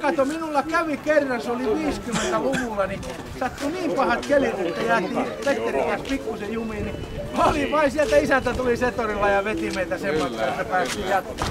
kato, minulla kävi kerran, se oli 50-luvulla, niin sattui niin pahat kelit, että jäätiin Petterin kanssa pikkusen jumiin. Niin oli vain sieltä isäntä tuli setorilla ja veti meitä semmoista, että päästiin jatkamaan.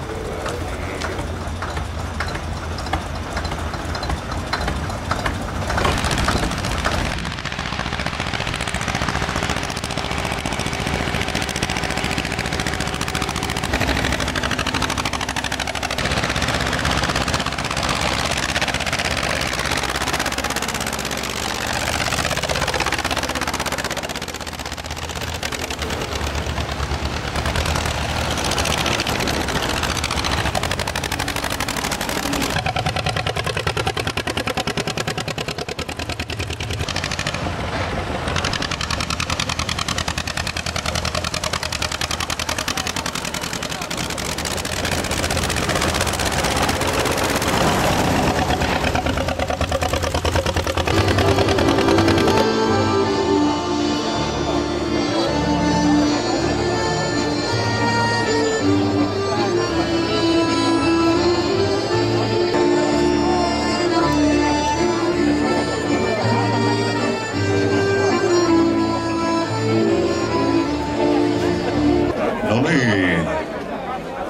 No niin,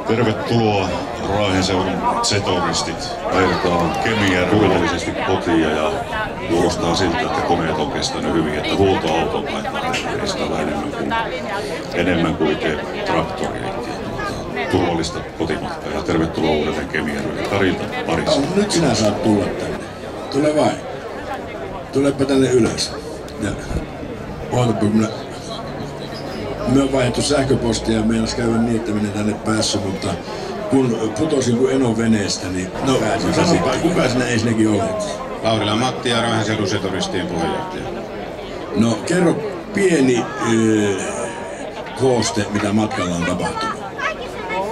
tervetuloa Raahen seudun setoristit. Ajetaan Kemijärvelle turvallisesti kotiin ja kuulostaa siltä, että koneet on kestänyt hyvin, että huoltoauton laittaa terveistä enemmän kuin te traktori. Turvallista kotimatkaa ja tervetuloa uudelleen Kemijärvelle. Karilta parissa. Nyt sinä saat tulla tänne. Tule vain. Tulepa tänne ylös. Ootapa, me on vaihdettu sähköpostia ja meinas käydä niin, että minä tänne päässyt, mutta kun putosin kuin Enon veneestä, niin sanopa, kuka sinä ensinnäkin olet? Laurila Matti ja Raahen seudun setoristien puheenjohtaja. No kerro pieni kooste, mitä matkalla on tapahtunut.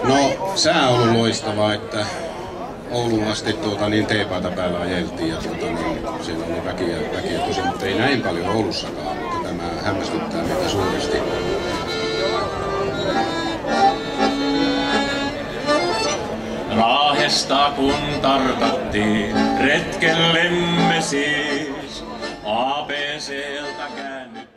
No sää on ollut loistavaa, että Ouluun asti niin teepaita päällä ajeltiin ja siellä oli väkiä tosi, mutta ei näin paljon Oulussakaan, mutta tämä hämmästyttää meitä suuresti. Raahesta kun tarkattiin, retkellemme siis, ABC:ltä käännyt.